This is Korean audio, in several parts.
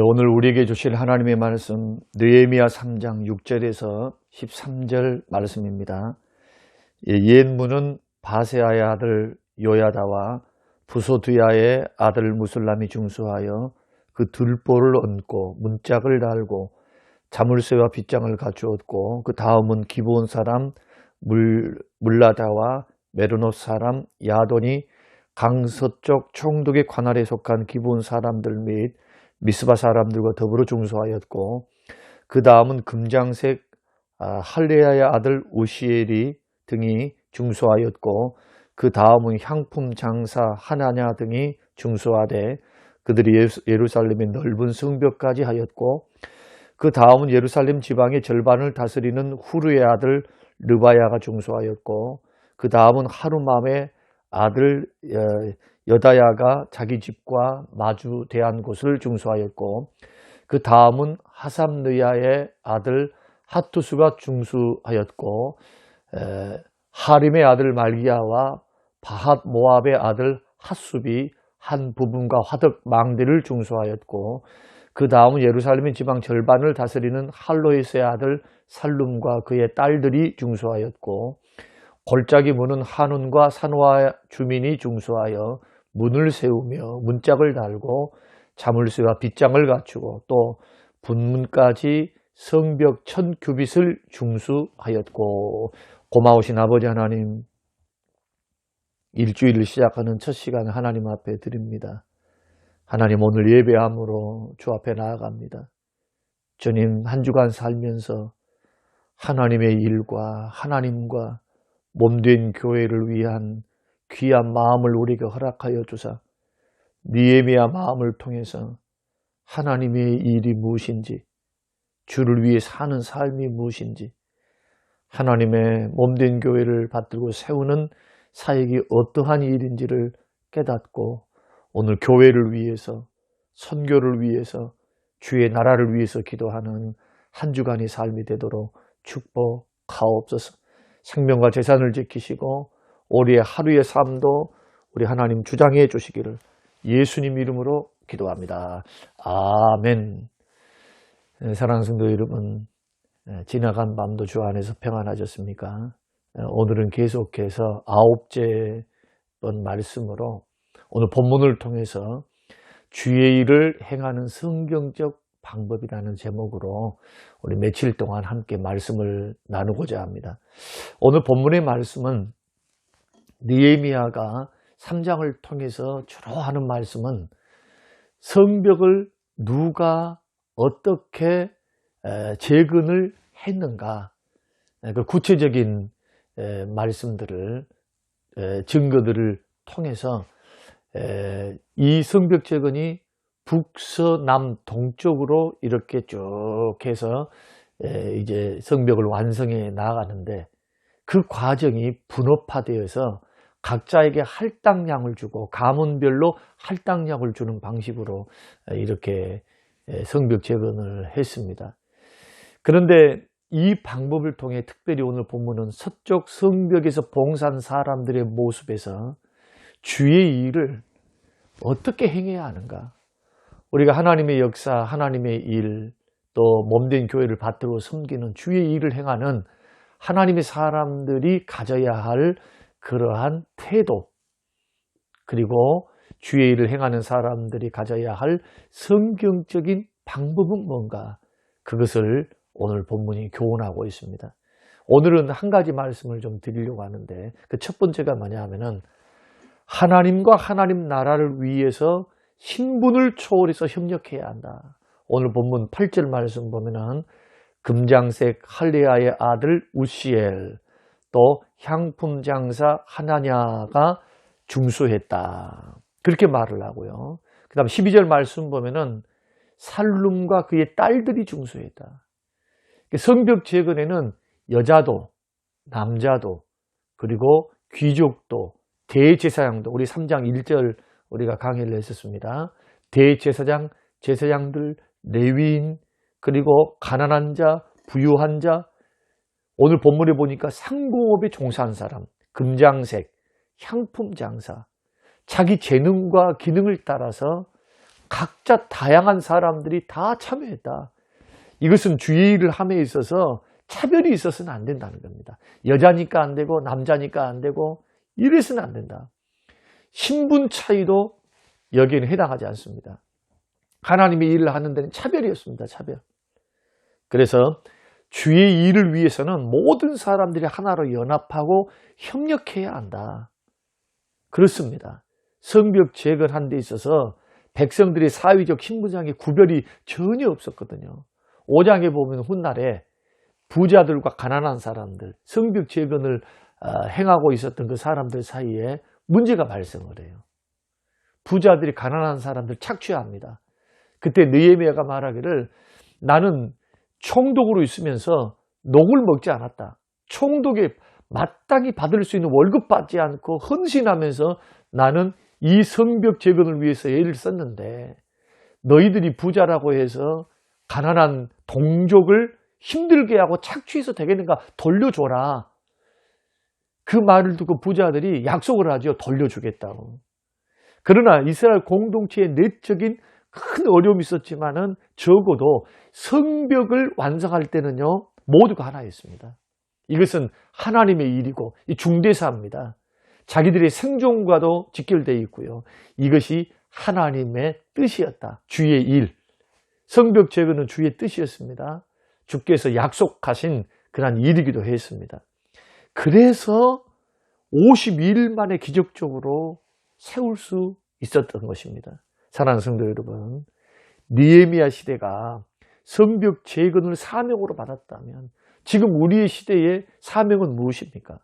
오늘 우리에게 주실 하나님의 말씀 느헤미야 3장 6절에서 13절 말씀입니다. 옛문은 바세아의 아들 요야다와 부소드야의 아들 무술람이 중수하여 그 들보를 얹고 문짝을 달고 자물쇠와 빗장을 갖추었고, 그 다음은 기브온 사람 물라다와 메르노 사람 야돈이 강서쪽 총독의 관할에 속한 기브온 사람들 및 미스바 사람들과 더불어 중수하였고, 그 다음은 금장색 할레야의 아들 우시엘이 등이 중수하였고, 그 다음은 향품 장사 하나냐 등이 중수하되 그들이 예루살렘의 넓은 성벽까지 하였고, 그 다음은 예루살렘 지방의 절반을 다스리는 후르의 아들 르바야가 중수하였고, 그 다음은 하루맘의 아들 여다야가 자기 집과 마주대한 곳을 중수하였고, 그 다음은 하삼느야의 아들 하투스가 중수하였고, 하림의 아들 말기야와 바핫 모압의 아들 핫숲이 한 부분과 화덕 망대를 중수하였고, 그 다음은 예루살렘의 지방 절반을 다스리는 할로이스의 아들 살룸과 그의 딸들이 중수하였고, 골짜기 문은 한운과 산화 주민이 중수하여 문을 세우며 문짝을 달고 자물쇠와 빗장을 갖추고, 또 분문까지 성벽 1000규빗을 중수하였고. 고마우신 아버지 하나님, 일주일을 시작하는 첫 시간 하나님 앞에 드립니다. 하나님, 오늘 예배함으로 주 앞에 나아갑니다. 주님, 한 주간 살면서 하나님의 일과 하나님과 몸된 교회를 위한 귀한 마음을 우리에게 허락하여 주사 느헤미야 마음을 통해서 하나님의 일이 무엇인지, 주를 위해 사는 삶이 무엇인지, 하나님의 몸된 교회를 받들고 세우는 사역이 어떠한 일인지를 깨닫고 오늘 교회를 위해서, 선교를 위해서, 주의 나라를 위해서 기도하는 한 주간의 삶이 되도록 축복하옵소서. 생명과 재산을 지키시고 우리의 하루의 삶도 우리 하나님 주장해 주시기를 예수님 이름으로 기도합니다. 아멘. 사랑하는 성도 여러분, 지나간 밤도 주 안에서 평안하셨습니까? 오늘은 계속해서 9째 번 말씀으로 오늘 본문을 통해서 주의 일을 행하는 성경적 방법이라는 제목으로 우리 며칠 동안 함께 말씀을 나누고자 합니다. 오늘 본문의 말씀은 느헤미야가 3장을 통해서 주로 하는 말씀은 성벽을 누가 어떻게 재건을 했는가, 그 구체적인 말씀들을, 증거들을 통해서 이 성벽 재건이 북서남 동쪽으로 이렇게 쭉 해서 이제 성벽을 완성해 나가는데, 그 과정이 분업화되어서 각자에게 할당량을 주고 가문별로 할당량을 주는 방식으로 이렇게 성벽 재건을 했습니다. 그런데 이 방법을 통해 특별히 오늘 본문은 서쪽 성벽에서 봉사한 사람들의 모습에서 주의 일을 어떻게 행해야 하는가, 우리가 하나님의 역사, 하나님의 일, 또 몸된 교회를 받들고 섬기는 주의 일을 행하는 하나님의 사람들이 가져야 할 그러한 태도, 그리고 주의 일을 행하는 사람들이 가져야 할 성경적인 방법은 뭔가, 그것을 오늘 본문이 교훈하고 있습니다. 오늘은 한 가지 말씀을 좀 드리려고 하는데, 그 첫 번째가 뭐냐 하면은 하나님과 하나님 나라를 위해서 신분을 초월해서 협력해야 한다. 오늘 본문 8절 말씀 보면은 금장색 할레야의 아들 우시엘, 또 향품 장사 하나냐가 중수했다, 그렇게 말을 하고요. 그 다음 12절 말씀 보면은 살룸과 그의 딸들이 중수했다. 성벽 재건에는 여자도 남자도 그리고 귀족도 대제사장도, 우리 3장 1절 우리가 강의를 했었습니다. 대제사장, 제사장들, 레위인, 그리고 가난한 자, 부유한 자, 오늘 본문에 보니까 상공업에 종사한 사람, 금장색, 향품 장사, 자기 재능과 기능을 따라서 각자 다양한 사람들이 다 참여했다. 이것은 주의 일을 함에 있어서 차별이 있어서는 안 된다는 겁니다. 여자니까 안 되고 남자니까 안 되고 이래서는 안 된다. 신분 차이도 여기에는 해당하지 않습니다. 하나님의 일을 하는 데는 차별이었습니다. 차별. 그래서 주의 일을 위해서는 모든 사람들이 하나로 연합하고 협력해야 한다. 그렇습니다. 성벽 재건한 데 있어서 백성들의 사회적 신분상의 구별이 전혀 없었거든요. 5장에 보면 훗날에 부자들과 가난한 사람들, 성벽 재건을 행하고 있었던 그 사람들 사이에 문제가 발생을 해요. 부자들이 가난한 사람들 착취합니다. 그때 느헤미야가 말하기를 나는 총독으로 있으면서 녹을 먹지 않았다. 총독에 마땅히 받을 수 있는 월급 받지 않고 헌신하면서 나는 이 성벽 재건을 위해서 애를 썼는데 너희들이 부자라고 해서 가난한 동족을 힘들게 하고 착취해서 되겠는가? 돌려줘라. 그 말을 듣고 부자들이 약속을 하죠. 돌려주겠다고. 그러나 이스라엘 공동체의 내적인 큰 어려움이 있었지만은 적어도 성벽을 완성할 때는요, 모두가 하나였습니다. 이것은 하나님의 일이고 중대사입니다. 자기들의 생존과도 직결되어 있고요. 이것이 하나님의 뜻이었다. 주의 일. 성벽 재건은 주의 뜻이었습니다. 주께서 약속하신 그런 일이기도 했습니다. 그래서 52일 만에 기적적으로 세울 수 있었던 것입니다. 사랑하는 성도 여러분, 느헤미야 시대가 성벽 재건을 사명으로 받았다면 지금 우리의 시대의 사명은 무엇입니까?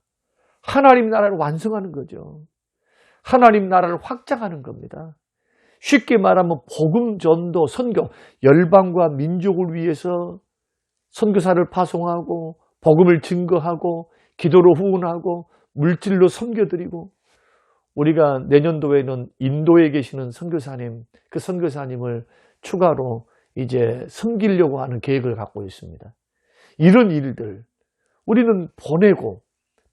하나님 나라를 완성하는 거죠. 하나님 나라를 확장하는 겁니다. 쉽게 말하면 복음 전도 선교, 열방과 민족을 위해서 선교사를 파송하고 복음을 증거하고 기도로 후원하고 물질로 섬겨드리고, 우리가 내년도에는 인도에 계시는 선교사님, 그 선교사님을 추가로 이제 섬기려고 하는 계획을 갖고 있습니다. 이런 일들 우리는 보내고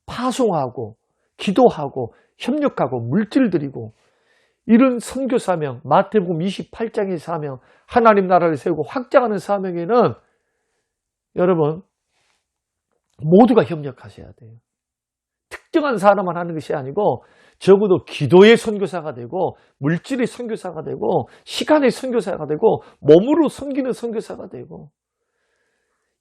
파송하고 기도하고 협력하고 물질 드리고, 이런 선교 사명, 마태복음 28장의 사명, 하나님 나라를 세우고 확장하는 사명에는 여러분 모두가 협력하셔야 돼요. 특정한 사람만 하는 것이 아니고 적어도 기도의 선교사가 되고 물질의 선교사가 되고 시간의 선교사가 되고 몸으로 섬기는 선교사가 되고,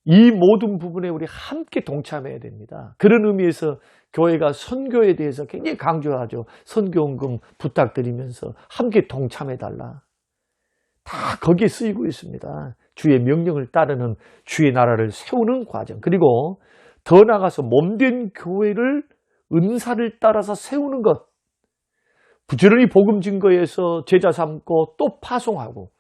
이 모든 부분에 우리 함께 동참해야 됩니다. 그런 의미에서 교회가 선교에 대해서 굉장히 강조하죠. 선교헌금 부탁드리면서 함께 동참해달라. 다 거기에 쓰이고 있습니다. 주의 명령을 따르는 주의 나라를 세우는 과정, 그리고 더 나아가서 몸된 교회를 은사를 따라서 세우는 것, 부지런히 복음 증거에서 제자 삼고 또 파송하고,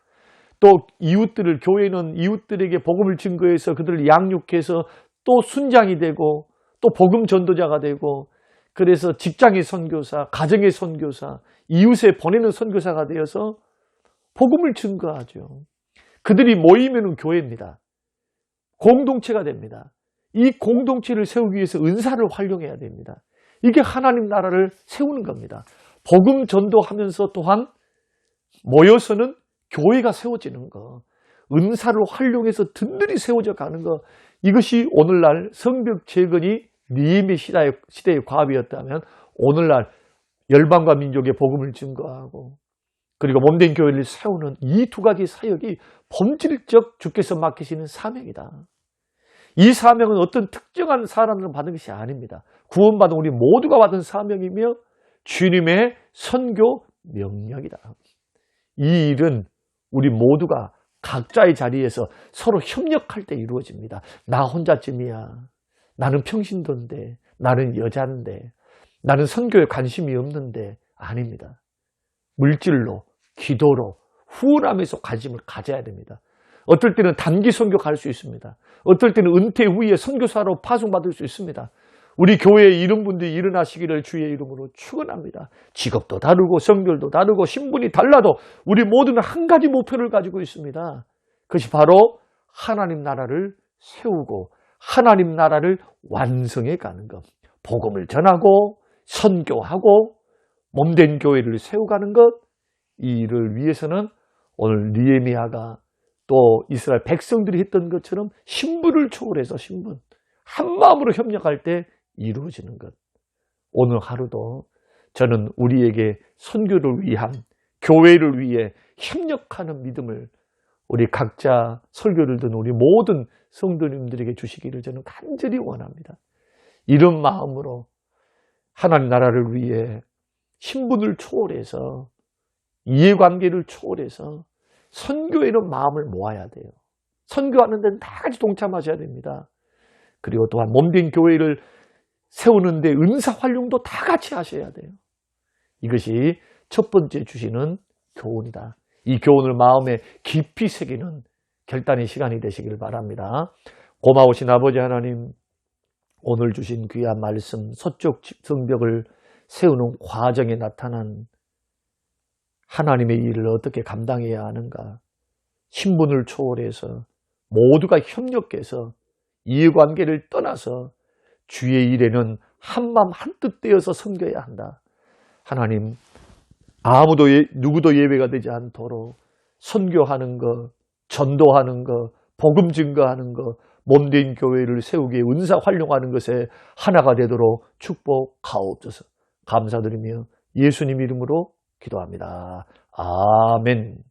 또 이웃들을, 교회는 이웃들에게 복음을 증거해서 그들을 양육해서 또 순장이 되고 또 복음 전도자가 되고, 그래서 직장의 선교사, 가정의 선교사, 이웃에 보내는 선교사가 되어서 복음을 증거하죠. 그들이 모이면 교회입니다. 공동체가 됩니다. 이 공동체를 세우기 위해서 은사를 활용해야 됩니다. 이게 하나님 나라를 세우는 겁니다. 복음 전도하면서 또한 모여서는 교회가 세워지는 거, 은사를 활용해서 든든히 세워져 가는 거, 이것이 오늘날 성벽 재건이 느헤미야 시대의 과업이었다면 오늘날 열방과 민족의 복음을 증거하고 그리고 몸된 교회를 세우는 이 두 가지 사역이 본질적 주께서 맡기시는 사명이다. 이 사명은 어떤 특정한 사람을 받은 것이 아닙니다. 구원받은 우리 모두가 받은 사명이며 주님의 선교 명령이다. 이 일은 우리 모두가 각자의 자리에서 서로 협력할 때 이루어집니다. 나 혼자쯤이야. 나는 평신도인데, 나는 여자인데, 나는 선교에 관심이 없는데, 아닙니다. 물질로, 기도로, 후원하면서 관심을 가져야 됩니다. 어떨 때는 단기 선교 갈 수 있습니다. 어떨 때는 은퇴 후에 선교사로 파송받을 수 있습니다. 우리 교회에 이런 분들이 일어나시기를 주의 이름으로 축원합니다. 직업도 다르고 성별도 다르고 신분이 달라도 우리 모두는 한 가지 목표를 가지고 있습니다. 그것이 바로 하나님 나라를 세우고 하나님 나라를 완성해 가는 것. 복음을 전하고 선교하고 몸된 교회를 세워가는 것, 이 일을 위해서는 오늘 느헤미야가 또 이스라엘 백성들이 했던 것처럼 신분을 초월해서 신분, 한마음으로 협력할 때 이루어지는 것. 오늘 하루도 저는 우리에게 선교를 위한, 교회를 위해 협력하는 믿음을 우리 각자 설교를 듣는 우리 모든 성도님들에게 주시기를 저는 간절히 원합니다. 이런 마음으로 하나님 나라를 위해 신분을 초월해서, 이해관계를 초월해서 선교에는 마음을 모아야 돼요. 선교하는 데는 다 같이 동참하셔야 됩니다. 그리고 또한 몸된 교회를 세우는데 은사 활용도 다 같이 하셔야 돼요. 이것이 첫 번째 주시는 교훈이다. 이 교훈을 마음에 깊이 새기는 결단의 시간이 되시길 바랍니다. 고마우신 아버지 하나님, 오늘 주신 귀한 말씀, 서쪽 성벽을 세우는 과정에 나타난 하나님의 일을 어떻게 감당해야 하는가, 신분을 초월해서 모두가 협력해서 이해관계를 떠나서 주의 일에는 한마음 한뜻 되어서 섬겨야 한다. 하나님, 누구도 예외가 되지 않도록 선교하는 것, 전도하는 것, 복음 증거하는 것, 몸된 교회를 세우기에 은사 활용하는 것에 하나가 되도록 축복하옵소서. 감사드리며 예수님 이름으로 기도합니다. 아멘.